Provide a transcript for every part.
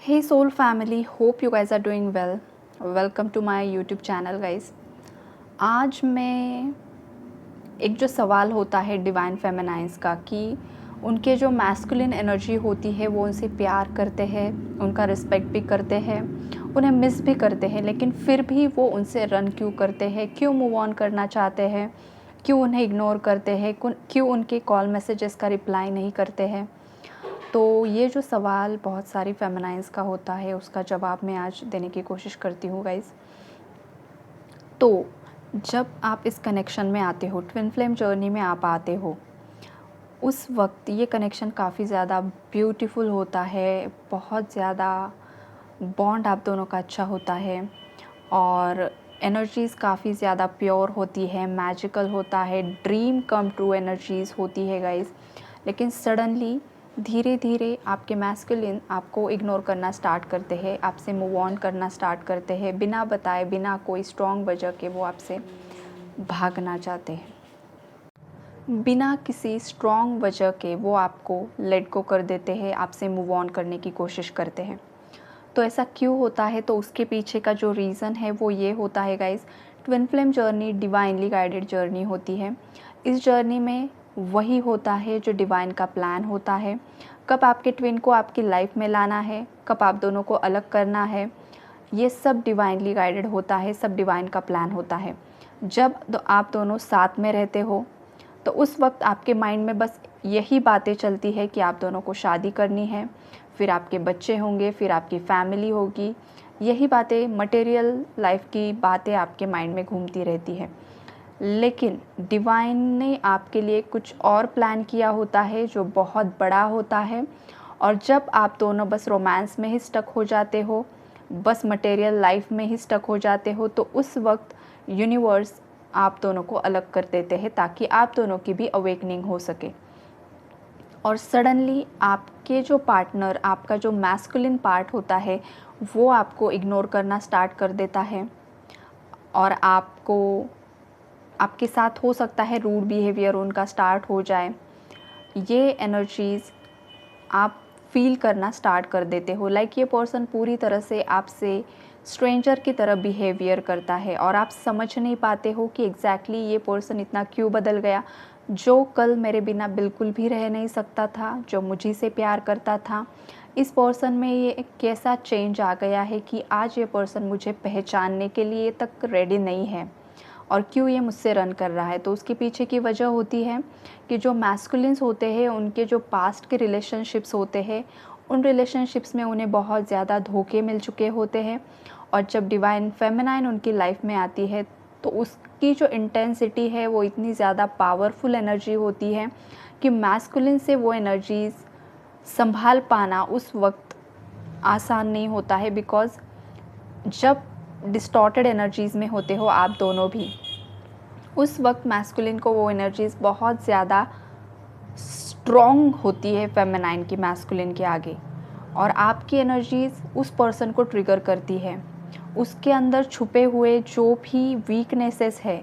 Hey soul family, hope you guys are doing well. Welcome to my YouTube channel guys. आज मैं एक जो सवाल होता है डिवाइन फेमिनाइंस का कि उनके जो मैस्कुलिन एनर्जी होती है वो उनसे प्यार करते हैं, उनका रिस्पेक्ट भी करते हैं, उन्हें मिस भी करते हैं, लेकिन फिर भी वो उनसे रन क्यों करते हैं, क्यों मूव ऑन करना चाहते हैं, क्यों उन्हें इग्नोर करते हैं, क्यों उनके कॉल मैसेजेस का रिप्लाई नहीं करते हैं। तो ये जो सवाल बहुत सारी फेमिनाइंस का होता है, उसका जवाब मैं आज देने की कोशिश करती हूँ गाइज़। तो जब आप इस कनेक्शन में आते हो, ट्विन फ्लेम जर्नी में आप आते हो, उस वक्त ये कनेक्शन काफ़ी ज़्यादा ब्यूटीफुल होता है, बहुत ज़्यादा बॉन्ड आप दोनों का अच्छा होता है और एनर्जीज़ काफ़ी ज़्यादा प्योर होती है, मैजिकल होता है, ड्रीम कम ट्रू एनर्जीज़ होती है गाइज़। लेकिन सडनली धीरे धीरे आपके मैस्कुलिन आपको इग्नोर करना स्टार्ट करते हैं, आपसे मूव ऑन करना स्टार्ट करते हैं, बिना बताए, बिना कोई स्ट्रॉन्ग वजह के वो आपसे भागना चाहते हैं, बिना किसी स्ट्रॉन्ग वजह के वो आपको लेट गो कर देते हैं, आपसे मूव ऑन करने की कोशिश करते हैं। तो ऐसा क्यों होता है? तो उसके पीछे का जो रीज़न है वो ये होता है guys, twin flame journey divinely guided journey होती है। इस जर्नी में वही होता है जो डिवाइन का प्लान होता है। कब आपके ट्विन को आपकी लाइफ में लाना है, कब आप दोनों को अलग करना है, ये सब डिवाइनली गाइडेड होता है, सब डिवाइन का प्लान होता है। जब आप दोनों साथ में रहते हो तो उस वक्त आपके माइंड में बस यही बातें चलती है कि आप दोनों को शादी करनी है, फिर आपके बच्चे होंगे, फिर आपकी फैमिली होगी। यही बातें, मटेरियल लाइफ की बातें आपके माइंड में घूमती रहती है। लेकिन डिवाइन ने आपके लिए कुछ और प्लान किया होता है जो बहुत बड़ा होता है। और जब आप दोनों बस रोमांस में ही स्टक हो जाते हो, बस मटेरियल लाइफ में ही स्टक हो जाते हो, तो उस वक्त यूनिवर्स आप दोनों को अलग कर देते हैं ताकि आप दोनों की भी अवेकनिंग हो सके। और सडनली आपके जो पार्टनर, आपका जो मैस्कुलिन पार्ट होता है, वो आपको इग्नोर करना स्टार्ट कर देता है और आपके साथ हो सकता है रूड बिहेवियर उनका स्टार्ट हो जाए। ये एनर्जीज़ आप फील करना स्टार्ट कर देते हो, लाइक ये पर्सन पूरी तरह से आपसे स्ट्रेंजर की तरह बिहेवियर करता है और आप समझ नहीं पाते हो कि एग्जैक्टली ये पर्सन इतना क्यों बदल गया। जो कल मेरे बिना बिल्कुल भी रह नहीं सकता था, जो मुझी से प्यार करता था, इस पर्सन में ये कैसा चेंज आ गया है कि आज ये पर्सन मुझे पहचानने के लिए तक रेडी नहीं है और क्यों ये मुझसे रन कर रहा है। तो उसके पीछे की वजह होती है कि जो मैस्कुलिन्स होते हैं, उनके जो पास्ट के रिलेशनशिप्स होते हैं, उन रिलेशनशिप्स में उन्हें बहुत ज़्यादा धोखे मिल चुके होते हैं। और जब डिवाइन फेमिनाइन उनकी लाइफ में आती है तो उसकी जो इंटेंसिटी है वो इतनी ज़्यादा पावरफुल एनर्जी होती है कि मैस्कुलिन से वो एनर्जीज़ संभाल पाना उस वक्त आसान नहीं होता है। बिकॉज़ जब डिस्टॉर्टेड एनर्जीज़ में होते हो आप दोनों भी, उस वक्त मैस्कुलिन को वो एनर्जीज़ बहुत ज़्यादा स्ट्रॉन्ग होती है फेमिनाइन की मैस्कुलिन के आगे, और आपकी एनर्जीज़ उस पर्सन को ट्रिगर करती है। उसके अंदर छुपे हुए जो भी वीकनेसेस है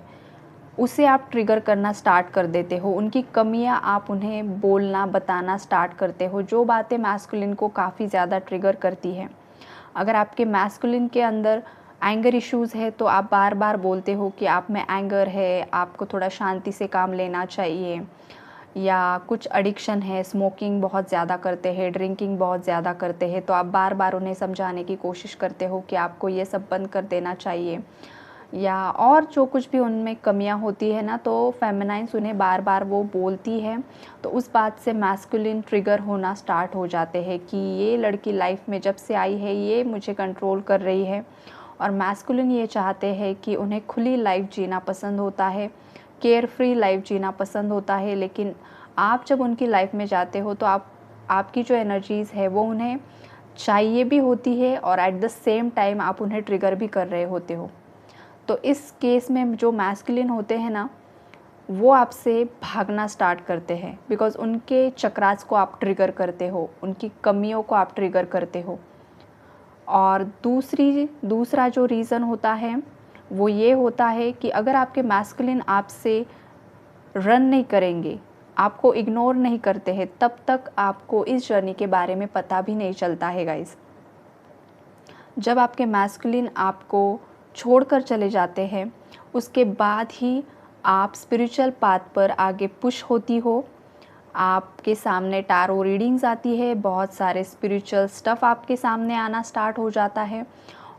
उसे आप ट्रिगर करना स्टार्ट कर देते हो, उनकी कमियां आप उन्हें बोलना, बताना स्टार्ट करते हो, जो बातें मैस्कुलिन को काफ़ी ज़्यादा ट्रिगर करती है। अगर आपके मैस्कुलिन के अंदर एंगर इश्यूज़ है तो आप बार बार बोलते हो कि आप में एंगर है, आपको थोड़ा शांति से काम लेना चाहिए, या कुछ एडिक्शन है, स्मोकिंग बहुत ज़्यादा करते हैं, ड्रिंकिंग बहुत ज़्यादा करते हैं, तो आप बार बार उन्हें समझाने की कोशिश करते हो कि आपको ये सब बंद कर देना चाहिए, या और जो कुछ भी उनमें कमियां होती है ना, तो फेमिनाइन्स उन्हें बार बार वो बोलती है। तो उस बात से मैस्कुलिन ट्रिगर होना स्टार्ट हो जाते हैं कि ये लड़की लाइफ में जब से आई है ये मुझे कंट्रोल कर रही है। और मैस्कुलिन ये चाहते हैं कि उन्हें खुली लाइफ जीना पसंद होता है, केयर फ्री लाइफ जीना पसंद होता है। लेकिन आप जब उनकी लाइफ में जाते हो तो आपकी जो एनर्जीज़ है वो उन्हें चाहिए भी होती है और एट द सेम टाइम आप उन्हें ट्रिगर भी कर रहे होते हो। तो इस केस में जो मैस्कुलिन होते हैं ना, वो आपसे भागना स्टार्ट करते हैं बिकॉज़ उनके चक्रास को आप ट्रिगर करते हो, उनकी कमियों को आप ट्रिगर करते हो। और दूसरा जो रीज़न होता है वो ये होता है कि अगर आपके मैस्कुलिन आपसे रन नहीं करेंगे, आपको इग्नोर नहीं करते हैं, तब तक आपको इस जर्नी के बारे में पता भी नहीं चलता है गाइस। जब आपके मैस्कुलिन आपको छोड़कर चले जाते हैं, उसके बाद ही आप स्पिरिचुअल पाथ पर आगे पुश होती हो। आपके सामने टैरो रीडिंग्स आती है, बहुत सारे स्पिरिचुअल स्टफ़ आपके सामने आना स्टार्ट हो जाता है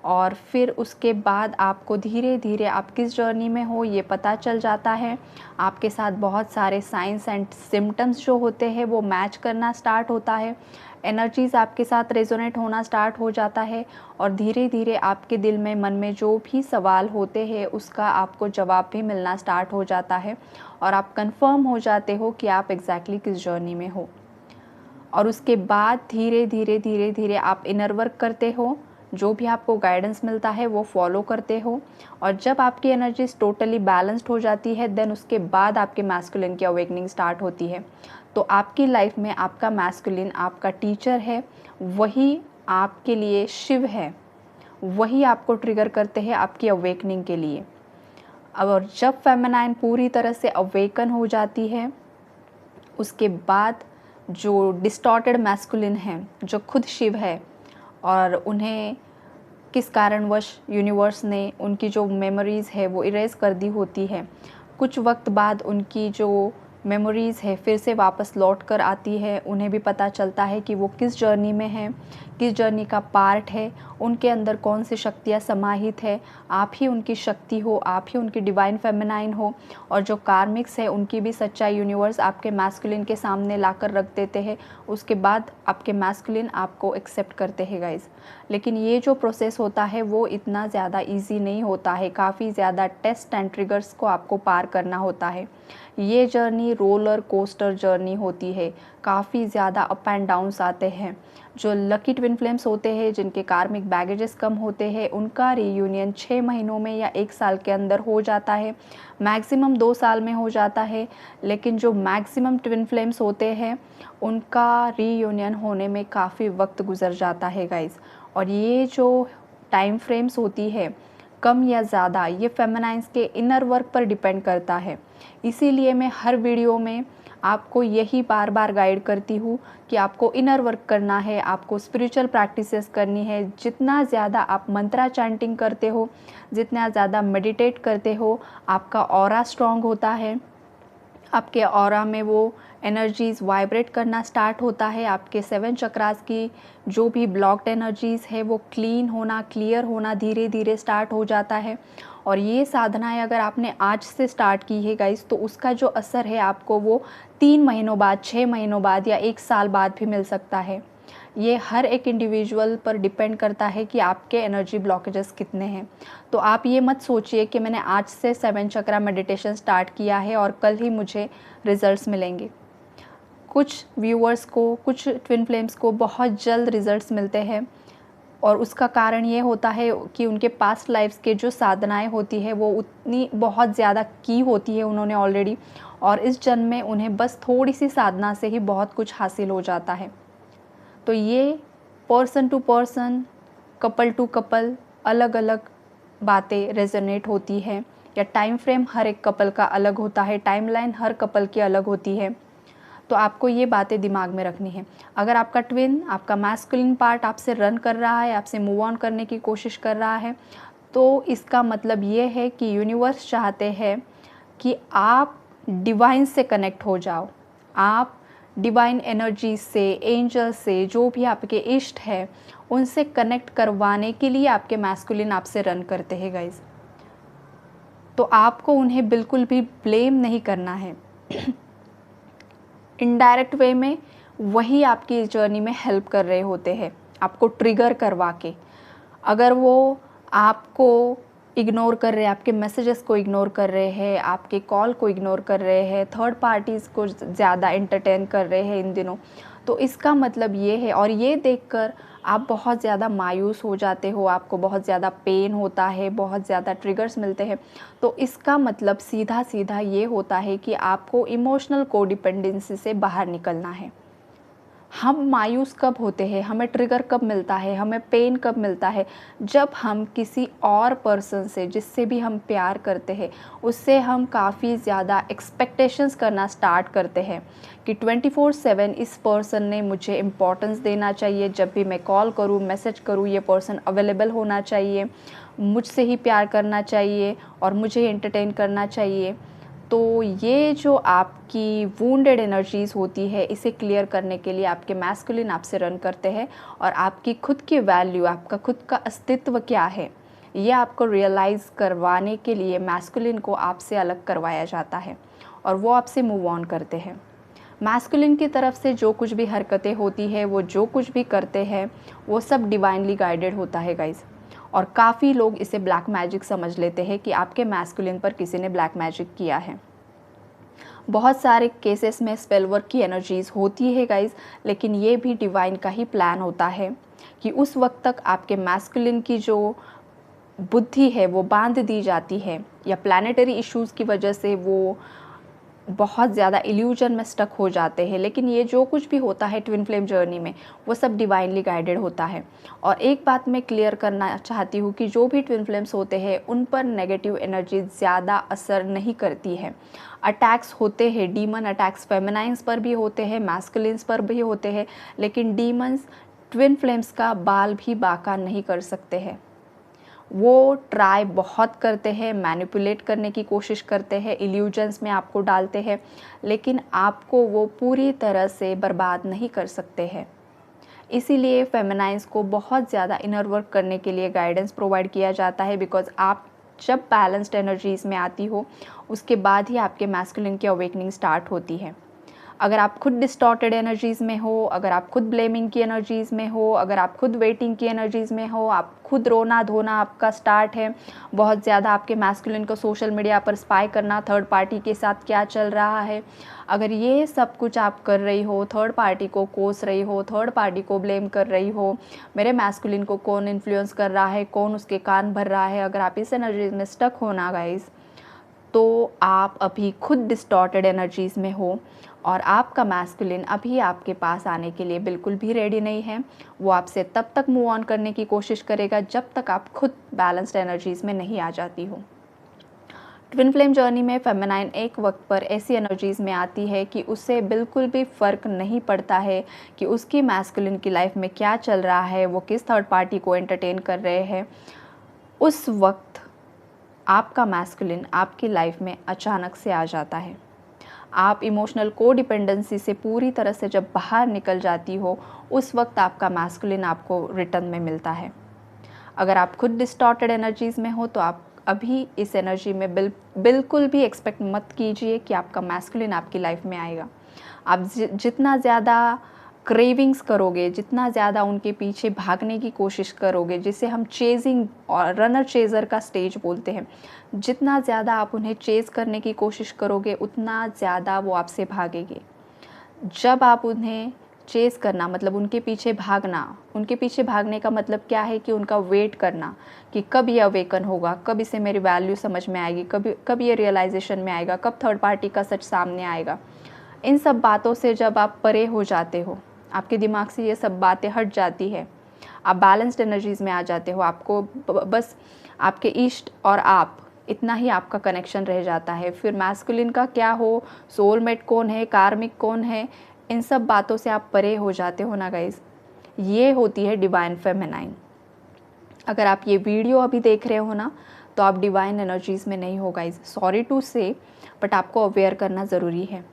और फिर उसके बाद आपको धीरे धीरे आप किस जर्नी में हो ये पता चल जाता है। आपके साथ बहुत सारे साइंस एंड सिम्टम्स जो होते हैं वो मैच करना स्टार्ट होता है। एनर्जीज़ आपके साथ रेजोनेट होना स्टार्ट हो जाता है और धीरे धीरे आपके दिल में, मन में जो भी सवाल होते हैं उसका आपको जवाब भी मिलना स्टार्ट हो जाता है और आप कंफर्म हो जाते हो कि आप एग्जैक्टली किस जर्नी में हो। और उसके बाद धीरे धीरे धीरे धीरे आप इनर वर्क करते हो, जो भी आपको गाइडेंस मिलता है वो फॉलो करते हो और जब आपकी एनर्जीज टोटली बैलेंस्ड हो जाती है देन उसके बाद आपके मैस्कुलिन की अवेकनिंग स्टार्ट होती है। तो आपकी लाइफ में आपका मैस्कुलिन आपका टीचर है, वही आपके लिए शिव है, वही आपको ट्रिगर करते हैं आपकी अवेकनिंग के लिए। और जब फेमिनाइन पूरी तरह से अवेकन हो जाती है उसके बाद जो डिस्टॉर्टेड मैस्कुलिन है, जो खुद शिव है और उन्हें किस कारणवश यूनिवर्स ने उनकी जो मेमोरीज़ है वो इरेज कर दी होती है, कुछ वक्त बाद उनकी जो मेमोरीज़ है फिर से वापस लौट कर आती है। उन्हें भी पता चलता है कि वो किस जर्नी में है, किस जर्नी का पार्ट है, उनके अंदर कौन सी शक्तियाँ समाहित है। आप ही उनकी शक्ति हो, आप ही उनकी डिवाइन फेमिनाइन हो और जो कार्मिक्स है उनकी भी सच्चाई यूनिवर्स आपके मैस्कुलिन के सामने लाकर रख देते हैं। उसके बाद आपके मैस्कुलिन आपको एक्सेप्ट करते हैं गाइस। लेकिन ये जो प्रोसेस होता है वो इतना ज़्यादा इजी नहीं होता है, काफ़ी ज़्यादा टेस्ट एंड ट्रिगर्स को आपको पार करना होता है। ये जर्नी रोलर कोस्टर जर्नी होती है, काफ़ी ज़्यादा अप एंड डाउन्स आते हैं। जो लकी ट्विन फ्लेम्स होते हैं, जिनके कार्मिक बैगेजेस कम होते हैं, उनका रीयूनियन 6 महीनों में या 1 साल के अंदर हो जाता है, मैक्सिमम 2 साल में हो जाता है। लेकिन जो मैक्सिमम ट्विन फ्लेम्स होते हैं उनका रीयूनियन होने में काफ़ी वक्त गुजर जाता है गाइस। और ये जो टाइम फ्रेम्स होती है कम या ज़्यादा, ये फेमिनाइन्स के इनर वर्क पर डिपेंड करता है। इसीलिए मैं हर वीडियो में आपको यही बार बार गाइड करती हूँ कि आपको इनर वर्क करना है, आपको स्पिरिचुअल प्रैक्टिसेस करनी है। जितना ज़्यादा आप मंत्रा चैंटिंग करते हो, जितना ज़्यादा मेडिटेट करते हो, आपका ऑरा स्ट्रॉन्ग होता है, आपके ऑरा में वो एनर्जीज़ वाइब्रेट करना स्टार्ट होता है। आपके 7 चक्रास की जो भी ब्लॉक्ड एनर्जीज़ है वो क्लीन होना, क्लियर होना धीरे धीरे स्टार्ट हो जाता है। और ये साधनाएं अगर आपने आज से स्टार्ट की है गाइस, तो उसका जो असर है आपको वो 3 महीनों बाद, 6 महीनों बाद या 1 साल बाद भी मिल सकता है। ये हर एक इंडिविजुअल पर डिपेंड करता है कि आपके एनर्जी ब्लॉकेजेस कितने हैं। तो आप ये मत सोचिए कि मैंने आज से 7 चक्रा मेडिटेशन स्टार्ट किया है और कल ही मुझे रिजल्ट्स मिलेंगे। कुछ व्यूअर्स को, कुछ ट्विन फ्लेम्स को बहुत जल्द रिजल्ट्स मिलते हैं और उसका कारण ये होता है कि उनके पास्ट लाइफ्स के जो साधनाएं होती है वो उतनी बहुत ज़्यादा की होती है उन्होंने ऑलरेडी, और इस जन्म में उन्हें बस थोड़ी सी साधना से ही बहुत कुछ हासिल हो जाता है। तो ये person to person, couple to couple अलग अलग बातें रेजोनेट होती है, या टाइम फ्रेम हर एक कपल का अलग होता है, टाइमलाइन हर कपल की अलग होती है। तो आपको ये बातें दिमाग में रखनी है। अगर आपका ट्विन, आपका मैस्कुलिन पार्ट आपसे रन कर रहा है, आपसे मूव ऑन करने की कोशिश कर रहा है, तो इसका मतलब ये है कि यूनिवर्स चाहते हैं कि आप डिवाइन से कनेक्ट हो जाओ। आप डिवाइन एनर्जी से, एंजल से, जो भी आपके इष्ट है उनसे कनेक्ट करवाने के लिए आपके मैस्कुलिन आपसे रन करते हैं गाइज। तो आपको उन्हें बिल्कुल भी ब्लेम नहीं करना है। इनडायरेक्ट वे में वही आपकी इस जर्नी में हेल्प कर रहे होते हैं, आपको ट्रिगर करवा के। अगर वो आपको इग्नोर कर रहे हैं, आपके मैसेजेस को इग्नोर कर रहे हैं, आपके कॉल को इग्नोर कर रहे हैं, थर्ड पार्टीज़ को ज़्यादा एंटरटेन कर रहे हैं इन दिनों, तो इसका मतलब ये है। और ये देखकर आप बहुत ज़्यादा मायूस हो जाते हो, आपको बहुत ज़्यादा पेन होता है, बहुत ज़्यादा ट्रिगर्स मिलते हैं, तो इसका मतलब सीधा सीधा ये होता है कि आपको इमोशनल कोडिपेंडेंसी से बाहर निकलना है। हम मायूस कब होते हैं, हमें ट्रिगर कब मिलता है, हमें पेन कब मिलता है, जब हम किसी और पर्सन से, जिससे भी हम प्यार करते हैं, उससे हम काफ़ी ज़्यादा एक्सपेक्टेशंस करना स्टार्ट करते हैं कि 24/7 इस पर्सन ने मुझे इम्पोर्टेंस देना चाहिए, जब भी मैं कॉल करूँ, मैसेज करूँ, ये पर्सन अवेलेबल होना चाहिए, मुझसे ही प्यार करना चाहिए और मुझे एंटरटेन करना चाहिए। तो ये जो आपकी वुंडेड एनर्जीज़ होती है, इसे क्लियर करने के लिए आपके मैस्कुलिन आपसे रन करते हैं और आपकी खुद की वैल्यू, आपका खुद का अस्तित्व क्या है, ये आपको रियलाइज़ करवाने के लिए मैस्कुलिन को आपसे अलग करवाया जाता है और वो आपसे मूव ऑन करते हैं। मैस्कुलिन की तरफ से जो कुछ भी हरकतें होती है, वो जो कुछ भी करते हैं, वो सब डिवाइनली गाइडेड होता है गाइज़। और काफ़ी लोग इसे ब्लैक मैजिक समझ लेते हैं कि आपके मैस्कुलिन पर किसी ने ब्लैक मैजिक किया है। बहुत सारे केसेस में स्पेल वर्क की एनर्जीज़ होती है गाइज़, लेकिन ये भी डिवाइन का ही प्लान होता है कि उस वक्त तक आपके मैस्कुलिन की जो बुद्धि है वो बांध दी जाती है, या प्लानेटरी इश्यूज़ की वजह से वो बहुत ज़्यादा इल्यूजन में स्टक हो जाते हैं। लेकिन ये जो कुछ भी होता है ट्विन फ्लेम जर्नी में, वो सब डिवाइनली गाइडेड होता है। और एक बात मैं क्लियर करना चाहती हूँ कि जो भी ट्विन फ्लेम्स होते हैं, उन पर नेगेटिव एनर्जी ज़्यादा असर नहीं करती है। अटैक्स होते हैं, डीमन अटैक्स फेमिनाइंस पर भी होते हैं, मैस्कुलिन्स पर भी होते हैं, लेकिन डीमंस ट्विन फ्लेम्स का बाल भी बाका नहीं कर सकते हैं। वो ट्राई बहुत करते हैं, मैनिपुलेट करने की कोशिश करते हैं, इल्यूजन्स में आपको डालते हैं, लेकिन आपको वो पूरी तरह से बर्बाद नहीं कर सकते हैं। इसीलिए फेमिनाइंस को बहुत ज़्यादा इनर वर्क करने के लिए गाइडेंस प्रोवाइड किया जाता है, बिकॉज़ आप जब बैलेंस्ड एनर्जीज़ में आती हो, उसके बाद ही आपके मैस्कुलिन की अवेकनिंग स्टार्ट होती है। अगर आप खुद डिस्टॉर्टेड एनर्जीज़ में हो, अगर आप खुद ब्लेमिंग की एनर्जीज़ में हो, अगर आप खुद वेटिंग की एनर्जीज़ में हो, आप खुद रोना धोना आपका स्टार्ट है, बहुत ज़्यादा आपके मैस्कुलिन को सोशल मीडिया पर स्पाई करना, थर्ड पार्टी के साथ क्या चल रहा है, अगर ये सब कुछ आप कर रही हो, थर्ड पार्टी को कोस रही हो, थर्ड पार्टी को ब्लेम कर रही हो, मेरे मैस्कुलिन को कौन इन्फ्लुएंस कर रहा है, कौन उसके कान भर रहा है, अगर आप इस एनर्जीज में स्टक हो ना गाइस, तो आप अभी खुद डिस्टॉर्टेड एनर्जीज़ में हो और आपका मैस्कुलिन अभी आपके पास आने के लिए बिल्कुल भी रेडी नहीं है। वो आपसे तब तक मूव ऑन करने की कोशिश करेगा जब तक आप खुद बैलेंस्ड एनर्जीज़ में नहीं आ जाती हो। ट्विन फ्लेम जर्नी में फेमिनाइन एक वक्त पर ऐसी एनर्जीज़ में आती है कि उसे बिल्कुल भी फ़र्क नहीं पड़ता है कि उसकी मैस्कुलिन की लाइफ में क्या चल रहा है, वो किस थर्ड पार्टी को एंटरटेन कर रहे हैं। उस वक्त आपका मैस्कुलिन आपकी लाइफ में अचानक से आ जाता है। आप इमोशनल कोडिपेंडेंसी से पूरी तरह से जब बाहर निकल जाती हो, उस वक्त आपका मैस्कुलिन आपको रिटर्न में मिलता है। अगर आप खुद डिस्टॉर्टेड एनर्जीज़ में हो तो आप अभी इस एनर्जी में बिल्कुल भी एक्सपेक्ट मत कीजिए कि आपका मैस्कुलिन आपकी लाइफ में आएगा। आप जितना ज़्यादा क्रेविंग्स करोगे, जितना ज़्यादा उनके पीछे भागने की कोशिश करोगे, जिसे हम चेजिंग और रनर चेज़र का स्टेज बोलते हैं, जितना ज़्यादा आप उन्हें चेज़ करने की कोशिश करोगे, उतना ज़्यादा वो आपसे भागेंगे। जब आप उन्हें चेज़ करना मतलब उनके पीछे भागना, उनके पीछे भागने का मतलब क्या है कि उनका वेट करना कि कब ये अवेकन होगा, कब इसे मेरी वैल्यू समझ में आएगी, कब ये रियलाइजेशन में आएगा, कब थर्ड पार्टी का सच सामने आएगा। इन सब बातों से जब आप परे हो जाते हो, आपके दिमाग से ये सब बातें हट जाती है, आप बैलेंस्ड एनर्जीज़ में आ जाते हो, आपको बस आपके ईस्ट और आप, इतना ही आपका कनेक्शन रह जाता है। फिर मैस्कुलिन का क्या हो, सोलमेट कौन है, कार्मिक कौन है, इन सब बातों से आप परे हो जाते हो ना गाइज़। ये होती है डिवाइन फेमिनाइन। अगर आप ये वीडियो अभी देख रहे हो ना, तो आप डिवाइन एनर्जीज़ में नहीं हो गाइज़, सॉरी टू से, बट आपको अवेयर करना ज़रूरी है।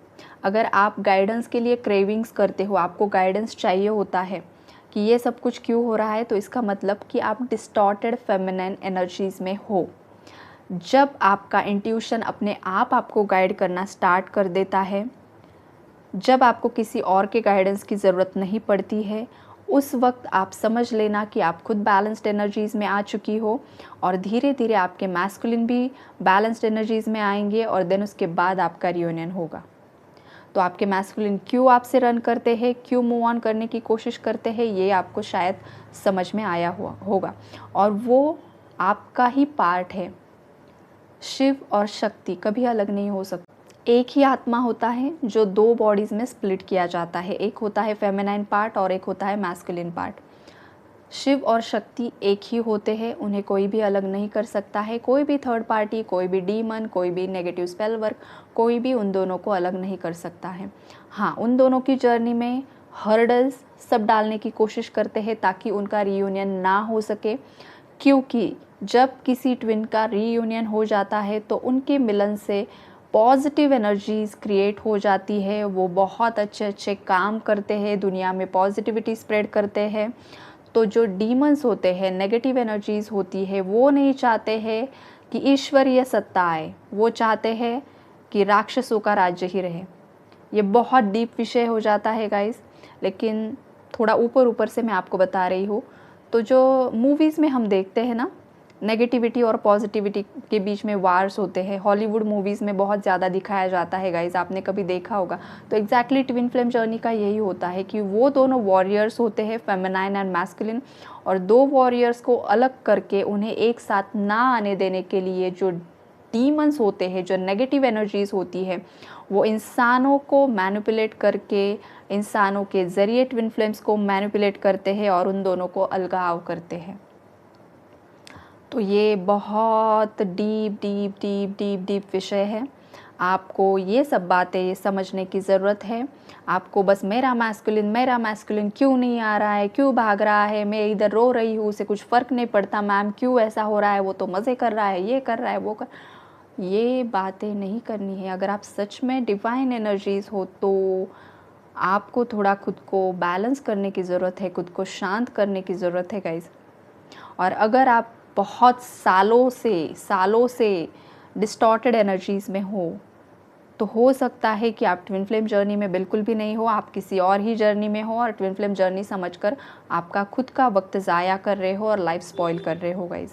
अगर आप गाइडेंस के लिए क्रेविंग्स करते हो, आपको गाइडेंस चाहिए होता है कि ये सब कुछ क्यों हो रहा है, तो इसका मतलब कि आप डिस्टॉर्टेड फेमिनाइन एनर्जीज़ में हो। जब आपका इंट्यूशन अपने आप आपको गाइड करना स्टार्ट कर देता है, जब आपको किसी और के गाइडेंस की ज़रूरत नहीं पड़ती है, उस वक्त आप समझ लेना कि आप खुद बैलेंस्ड एनर्जीज़ में आ चुकी हो और धीरे धीरे आपके मैस्कुलिन भी बैलेंस्ड एनर्जीज़ में आएंगे और देन उसके बाद आपका रियूनियन होगा। तो आपके मैस्कुलिन क्यों आपसे रन करते हैं, क्यों मूव ऑन करने की कोशिश करते हैं, ये आपको शायद समझ में आया हुआ होगा और वो आपका ही पार्ट है। शिव और शक्ति कभी अलग नहीं हो सकते। एक ही आत्मा होता है जो दो बॉडीज़ में स्प्लिट किया जाता है, एक होता है फेमिनाइन पार्ट और एक होता है मैस्कुलिन पार्ट। शिव और शक्ति एक ही होते हैं, उन्हें कोई भी अलग नहीं कर सकता है, कोई भी थर्ड पार्टी, कोई भी डीमन, कोई भी नेगेटिव स्पेल वर्क, कोई भी उन दोनों को अलग नहीं कर सकता है। हाँ, उन दोनों की जर्नी में हर्डल्स सब डालने की कोशिश करते हैं ताकि उनका रीयूनियन ना हो सके, क्योंकि जब किसी ट्विन का रीयूनियन हो जाता है तो उनके मिलन से पॉजिटिव एनर्जीज़ क्रिएट हो जाती है, वो बहुत अच्छे अच्छे काम करते हैं, दुनिया में पॉजिटिविटी स्प्रेड करते हैं। तो जो डीमंस होते हैं, नेगेटिव एनर्जीज़ होती है, वो नहीं चाहते हैं कि ईश्वरीय सत्ता आए, वो चाहते हैं कि राक्षसों का राज्य ही रहे। ये बहुत डीप विषय हो जाता है गाइस, लेकिन थोड़ा ऊपर ऊपर से मैं आपको बता रही हूँ। तो जो मूवीज़ में हम देखते हैं ना, नेगेटिविटी और पॉजिटिविटी के बीच में वार्स होते हैं, हॉलीवुड मूवीज़ में बहुत ज़्यादा दिखाया जाता है गाइस, आपने कभी देखा होगा। तो एग्जैक्टली ट्विन फ्लेम जर्नी का यही होता है कि वो दोनों वॉरियर्स होते हैं, फेमिनाइन एंड मैस्कुलिन, और दो वॉरियर्स को अलग करके उन्हें एक साथ ना आने देने के लिए जो डीमंस होते हैं, जो नेगेटिव एनर्जीज़ होती है, वो इंसानों को मैनिपुलेट करके, इंसानों के ज़रिए ट्विन फ्लेम्स को मैनिपुलेट करते हैं और उन दोनों को अलगाव करते हैं। तो ये बहुत deep deep deep deep deep विषय है। आपको ये सब बातें समझने की ज़रूरत है। आपको बस मेरा मैस्कुलिन क्यों नहीं आ रहा है, क्यों भाग रहा है, मैं इधर रो रही हूँ, उसे कुछ फ़र्क नहीं पड़ता मैम, क्यों ऐसा हो रहा है, वो तो मज़े कर रहा है, ये कर रहा है, वो कर, ये बातें नहीं करनी है। अगर आप सच में डिवाइन एनर्जीज़ हो तो आपको थोड़ा खुद को बैलेंस करने की ज़रूरत है, खुद को शांत करने की ज़रूरत है गाइज़। और अगर आप बहुत सालों से डिस्टॉर्टेड एनर्जीज़ में तो हो सकता है कि आप ट्विन फ्लेम जर्नी में बिल्कुल भी नहीं हो, आप किसी और ही जर्नी में हो और ट्विन फ्लेम जर्नी समझकर आपका खुद का वक्त ज़ाया कर रहे हो और लाइफ स्पॉइल कर रहे हो गाइज़।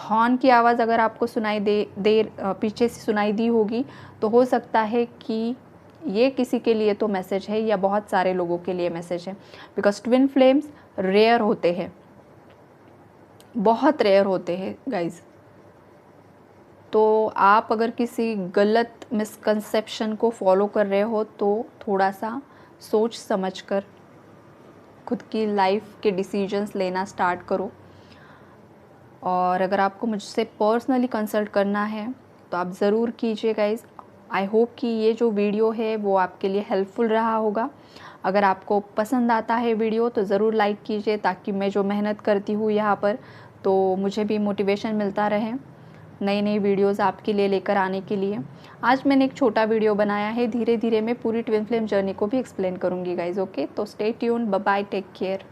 हॉर्न की आवाज़ अगर आपको सुनाई दे पीछे से सुनाई दी होगी, तो हो सकता है कि ये किसी के लिए तो मैसेज है या बहुत सारे लोगों के लिए मैसेज है, बिकॉज ट्विन फ्लेम्स रेयर होते हैं, बहुत रेयर होते हैं गाइज़। तो आप अगर किसी गलत मिसकंसेप्शन को फॉलो कर रहे हो तो थोड़ा सा सोच समझकर खुद की लाइफ के डिसीजंस लेना स्टार्ट करो। और अगर आपको मुझसे पर्सनली कंसल्ट करना है तो आप ज़रूर कीजिए गाइज़। आई होप कि ये जो वीडियो है वो आपके लिए हेल्पफुल रहा होगा। अगर आपको पसंद आता है वीडियो तो ज़रूर लाइक कीजिए, ताकि मैं जो मेहनत करती हूँ यहाँ पर तो मुझे भी मोटिवेशन मिलता रहे नई नई वीडियोस आपके लिए लेकर आने के लिए। आज मैंने एक छोटा वीडियो बनाया है, धीरे धीरे मैं पूरी ट्विन फ्लेम जर्नी को भी एक्सप्लेन करूँगी गाइज़। ओके, तो stay tune, bye bye, take care.